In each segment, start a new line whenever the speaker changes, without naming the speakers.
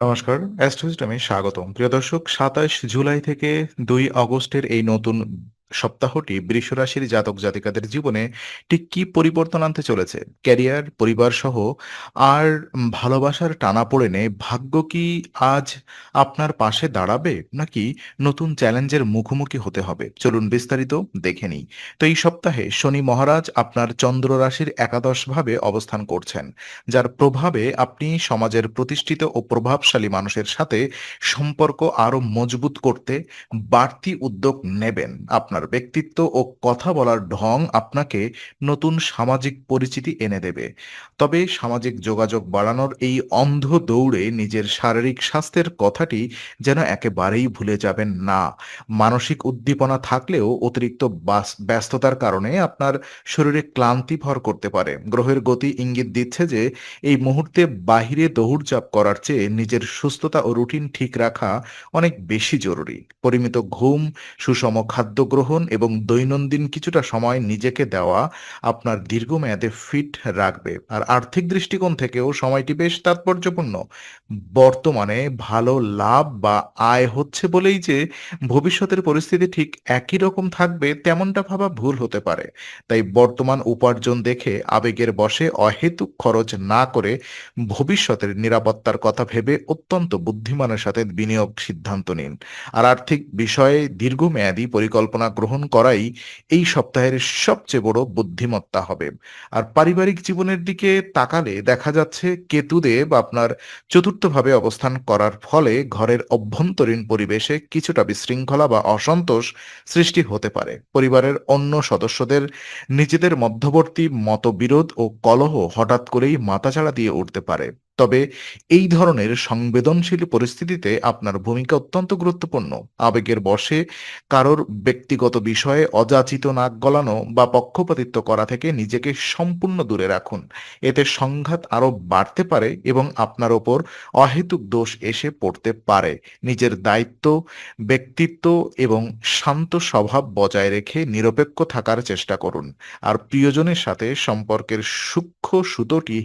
নমস্কার, অ্যাস্ট্রোসিস্টেমে স্বাগতম। প্রিয় দর্শক, ২৭ জুলাই থেকে ২ অগস্টের এই নতুন সপ্তাহটি বৃষ রাশির জাতক-জাতিকাদের জীবনে ঠিক কী পরিবর্তন আনতে চলেছে? ক্যারিয়ার, পরিবারসহ আর ভালোবাসার টানাপোড়েনে ভাগ্য কি আজ আপনার পাশে দাঁড়াবে? নাকি নতুন চ্যালেঞ্জের মুখোমুখি হতে হবে? চলুন বিস্তারিত দেখে নিই। তো এই সপ্তাহে শনি মহারাজ আপনার চন্দ্র রাশির একাদশ ভাবে অবস্থান করছেন। যার প্রভাবে আপনি সমাজের প্রতিষ্ঠিত ও প্রভাবশালী মানুষের সাথে সম্পর্ক আরো মজবুত করতে বাড়তি উদ্যোগ নেবেন। আপনার ব্যক্তিত্ব ও কথা বলার ঢং আপনাকে নতুন সামাজিক পরিচিতি এনে দেবে। তবে সামাজিক যোগাযোগ বাড়ানোর এই অন্ধ দৌড়ে নিজের শারীরিক স্বাস্থ্যের কথাটি যেন একেবারেই ভুলে যাবেন না। মানসিক উদ্দীপনা থাকলেও অতিরিক্ত ব্যস্ততার কারণে আপনার শরীরে ক্লান্তি ভর করতে পারে। গ্রহের গতি ইঙ্গিত দিচ্ছে যে এই মুহূর্তে বাহিরে দৌড়ঝাঁপ করার চেয়ে নিজের সুস্থতা ও রুটিন ঠিক রাখা অনেক বেশি জরুরি। পরিমিত ঘুম, সুষম খাদ্য গ্রহণ এবং দৈনন্দিন কিছুটা সময় নিজেকে দেওয়া আপনার দীর্ঘমেয়াদে ফিট রাখবে। আর আর্থিক দৃষ্টিকোণ থেকেও সময়টি বেশ তাৎপর্যপূর্ণ। বর্তমানে ভালো লাভ বা আয় হচ্ছে বলেই যে ভবিষ্যতের পরিস্থিতি ঠিক একই রকম থাকবে তেমনটা ভাবা ভুল হতে পারে। তাই বর্তমান উপার্জন দেখে আবেগের বশে অহেতুক খরচ না করে ভবিষ্যতের নিরাপত্তার কথা ভেবে অত্যন্ত বুদ্ধিমানের সাথে বিনিয়োগ সিদ্ধান্ত নিন। আর আর্থিক বিষয়ে দীর্ঘমেয়াদী পরিকল্পনা গ্রহণ করাই এই সপ্তাহের সবচেয়ে বড় বুদ্ধিমত্তা হবে। আর পারিবারিক জীবনের দিকে তাকালে দেখা যাচ্ছে কেতুদেব আপনার চতুর্থভাবে অবস্থান করার ফলে ঘরের অভ্যন্তরীণ পরিবেশে কিছুটা বিশৃঙ্খলা বা অসন্তোষ সৃষ্টি হতে পারে। পরিবারের অন্য সদস্যদের নিজেদের মধ্যবর্তী মতবিরোধ ও কলহ হঠাৎ করেই মাথাচাড়া দিয়ে উঠতে পারে। তবে এই ধরনের সংবেদনশীল পরিস্থিতিতে আপনার ভূমিকা অত্যন্ত গুরুত্বপূর্ণ। আবেগের বশে কারোর ব্যক্তিগত বিষয়ে অযাচিত নাক গলানো বা পক্ষপাতিত্ব করা থেকে নিজেকে সম্পূর্ণ দূরে রাখুন। এতে সংঘাত আরো বাড়তে পারে এবং আপনার ওপর অহেতুক দোষ এসে পড়তে পারে। নিজের দায়িত্ব, ব্যক্তিত্ব এবং শান্ত স্বভাব বজায় রেখে নিরপেক্ষ থাকার চেষ্টা করুন। আর প্রিয়জনের সাথে সম্পর্কের সূক্ষ্ম সুতোটি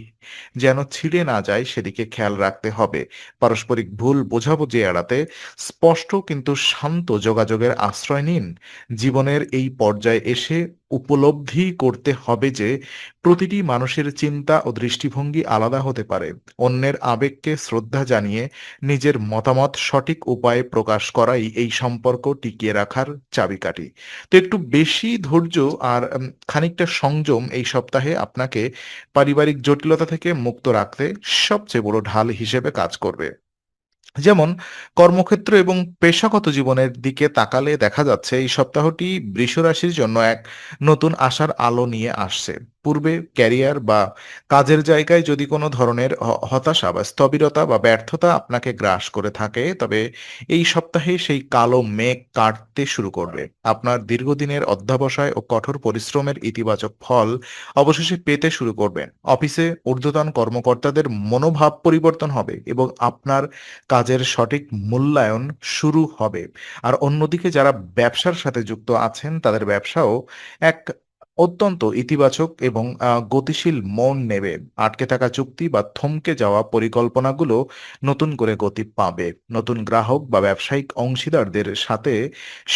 যেন ছিঁড়ে না যায় সেদিকে খেয়াল রাখতে হবে। পারস্পরিক ভুল বোঝাবুঝি এড়াতে স্পষ্ট কিন্তু শান্ত যোগাযোগের আশ্রয় নিন। জীবনের এই পর্যায়ে এসে উপলব্ধি করতে হবে যে প্রতিটি মানুষের চিন্তা ও দৃষ্টিভঙ্গি আলাদা হতে পারে। অন্যের আবেগকে শ্রদ্ধা জানিয়ে নিজের মতামত সঠিক উপায়ে প্রকাশ করাই এই সম্পর্ক টিকিয়ে রাখার চাবিকাঠি। তো একটু বেশি ধৈর্য আর খানিকটা সংযম এই সপ্তাহে আপনাকে পারিবারিক জটিলতা থেকে মুক্ত রাখতে সবচেয়ে বড় ঢাল হিসেবে কাজ করবে। যেমন কর্মক্ষেত্র এবং পেশাগত জীবনের দিকে তাকালে দেখা যাচ্ছে এই সপ্তাহটি বৃষ রাশির জন্য এক নতুন আশার আলো নিয়ে আসছে। পূর্বে ক্যারিয়ার বা কাজের জায়গায় যদি কোনো ধরনের হতাশা বা স্থবিরতা বা ব্যর্থতা আপনাকে গ্রাস করে থাকে, তবে এই সপ্তাহে সেই কালো মেঘ কাটতে শুরু করবে। আপনার দীর্ঘদিনের অধ্যবসায় ও কঠোর পরিশ্রমের ইতিবাচক ফল অবশেষে পেতে শুরু করবেন। অফিসে ঊর্ধ্বতন কর্মকর্তাদের মনোভাব পরিবর্তন হবে এবং আপনার কাজের সঠিক মূল্যায়ন শুরু হবে। আর অন্যদিকে যারা ব্যবসার সাথে যুক্ত আছেন তাদের ব্যবসাও এক অত্যন্ত ইতিবাচক এবং গতিশীল মন নেবে। আটকে থাকা চুক্তি বা থমকে যাওয়া পরিকল্পনাগুলো নতুন করে গতি পাবে। নতুন গ্রাহক বা ব্যবসায়িক অংশীদারদের সাথে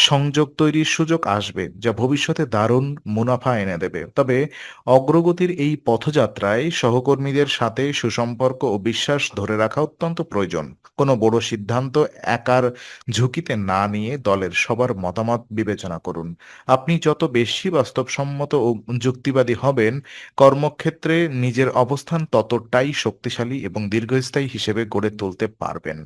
সংযোগ তৈরির সুযোগ আসবে, যা ভবিষ্যতে দারুণ মুনাফা এনে দেবে। তবে অগ্রগতির এই পথযাত্রায় সহকর্মীদের সাথে সুসম্পর্ক ও বিশ্বাস ধরে রাখা অত্যন্ত প্রয়োজন। কোনো বড় সিদ্ধান্ত একার ঝুঁকিতে না নিয়ে দলের সবার মতামত বিবেচনা করুন। আপনি যত বেশি বাস্তবসম্মত ও যুক্তিবাদী হবেন, কর্মক্ষেত্রে নিজের অবস্থান ততটাই শক্তিশালী এবং দীর্ঘস্থায়ী হিসেবে গড়ে তুলতে পারবেন।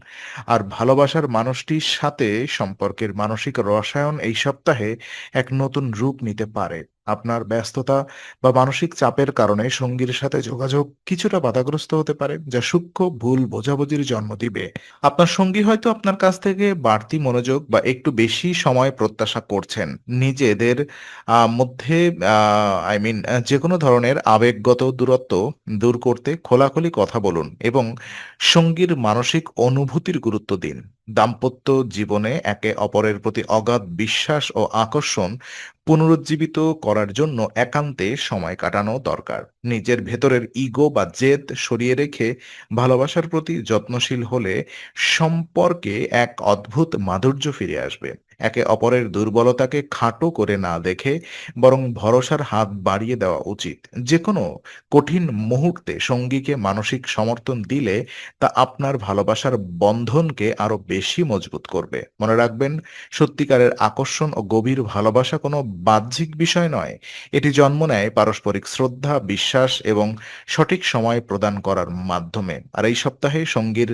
আর ভালোবাসার মানুষটির সাথে সম্পর্কের মানসিক রসায়ন এই সপ্তাহে এক নতুন রূপ নিতে পারে। আপনার ব্যস্ততা বা মানসিক চাপের কারণে সঙ্গীর সাথে যোগাযোগ কিছুটা বাধাগ্রস্ত হতে পারে, যা সূক্ষ্ম ভুল বোঝাবুঝির জন্ম দিবে। আপনার সঙ্গী হয়তো আপনার কাছ থেকে বাড়তি মনোযোগ বা একটু বেশি সময় প্রত্যাশা করছেন। নিজেদের মধ্যে যেকোনো ধরনের আবেগগত দূরত্ব দূর করতে খোলাখুলি কথা বলুন এবং সঙ্গীর মানসিক অনুভূতির গুরুত্ব দিন। দাম্পত্য জীবনে একে অপরের প্রতি অগাধ বিশ্বাস ও আকর্ষণ পুনরুজ্জীবিত করার জন্য একান্তে সময় কাটানো দরকার। নিজের ভেতরের ইগো বা জেদ সরিয়ে রেখে ভালোবাসার প্রতি যত্নশীল হলে সম্পর্কে এক অদ্ভুত মাধুর্য ফিরে আসবে। একে অপরের দুর্বলতাকে খাটো করে না দেখে বরং ভরসার হাত বাড়িয়ে দেওয়া উচিত। যেকোনো কঠিন মুহূর্তে সঙ্গীকে মানসিক সমর্থন দিলে তা আপনার ভালোবাসার বন্ধনকে আরো বেশি মজবুত করবে। মনে রাখবেন, সত্যিকারের আকর্ষণ ও গভীর ভালোবাসা কোনো বাহ্যিক বিষয় নয়। এটি জন্ম নেয় পারস্পরিক শ্রদ্ধা, বিশ্বাস এবং সঠিক সময় প্রদান করার মাধ্যমে। আর এই সপ্তাহে সঙ্গীর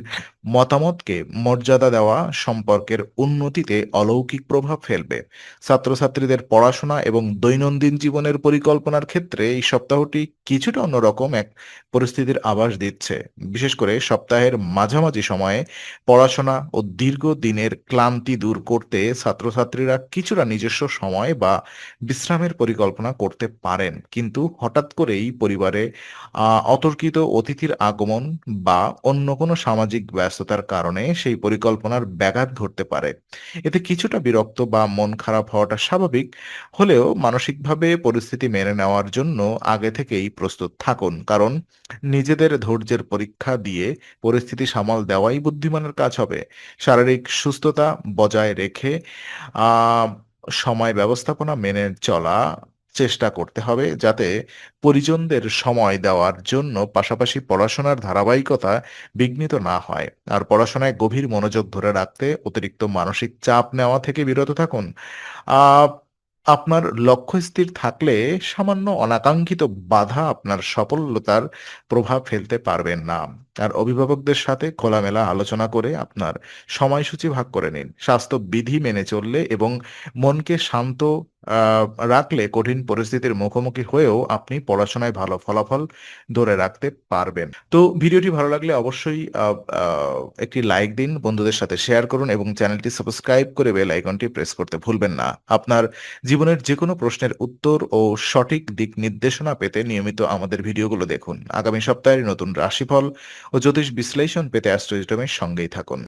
মতামতকে মর্যাদা দেওয়া সম্পর্কের উন্নতিতে অলৌকিক প্রভাব ফেলবে। ছাত্রছাত্রীদের পড়াশোনা এবং দৈনন্দিন জীবনের পরিকল্পনার ক্ষেত্রে এই সপ্তাহটি কিছুটা অন্যরকম এক পরিস্থিতির আভাস দিচ্ছে। বিশেষ করে সপ্তাহের মাঝামাঝি সময়ে পড়াশোনা ও দীর্ঘ দিনের ক্লান্তি দূর করতে ছাত্রছাত্রীরা কিছুটা নিজস্ব সময় বা বিশ্রামের পরিকল্পনা করতে পারেন। কিন্তু হঠাৎ করেই পরিবারে অতর্কিত অতিথির আগমন বা অন্য কোনো সামাজিক ব্যস্ততার কারণে সেই পরিকল্পনার ব্যাঘাত ঘটতে পারে। এতে কিছুটা বিরক্ত বা মন খারাপ হওয়াটা স্বাভাবিক হলেও মানসিকভাবে পরিস্থিতি মেনে নেওয়ার জন্য আগে থেকেই প্রস্তুত থাকুন। কারণ নিজেদের ধৈর্যের পরীক্ষা দিয়ে পরিস্থিতি সামাল দেওয়াই বুদ্ধিমানের কাজ হবে। শারীরিক সুস্থতা বজায় রেখে আ সময় ব্যবস্থাপনা মেনে চলা চেষ্টা করতে হবে যাতে পরিজনদের সময় দেওয়ার জন্য পাশাপাশি পড়াশোনার ধারাবাহিকতা বিঘ্নিত না হয়। আর পড়াশোনায় গভীর মনোযোগ ধরে রাখতে অতিরিক্ত মানসিক চাপ নেওয়া থেকে বিরত থাকুন। আ আপনার লক্ষ্য স্থির থাকলে সামান্য অনাকাঙ্ক্ষিত বাধা আপনার সফলতার প্রভাব ফেলতে পারবেন না। আর অভিভাবকদের সাথে খোলামেলা আলোচনা করে আপনার সময়সূচি ভাগ করে নিন। স্বাস্থ্যবিধি মেনে চললে এবং মনকে শান্ত আ রাখলে কঠিন পরিস্থিতির মুখোমুখি হয়েও আপনি পড়াশোনায় ভালো ফলাফল ধরে রাখতে পারবেন। তো ভিডিওটি ভালো লাগলে অবশ্যই আ আ একটি লাইক দিন, বন্ধুদের সাথে শেয়ার করুন এবং চ্যানেলটি সাবস্ক্রাইব করে বেল আইকনটি প্রেস করতে ভুলবেন না। আপনার জীবনের যেকোনো প্রশ্নের উত্তর ও সঠিক দিক নির্দেশনা পেতে নিয়মিত আমাদের ভিডিওগুলো দেখুন। আগামী সপ্তাহের নতুন রাশিফল ও জ্যোতিষ বিশ্লেষণ পেতে অ্যাস্ট্রোইজমের সঙ্গেই থাকুন।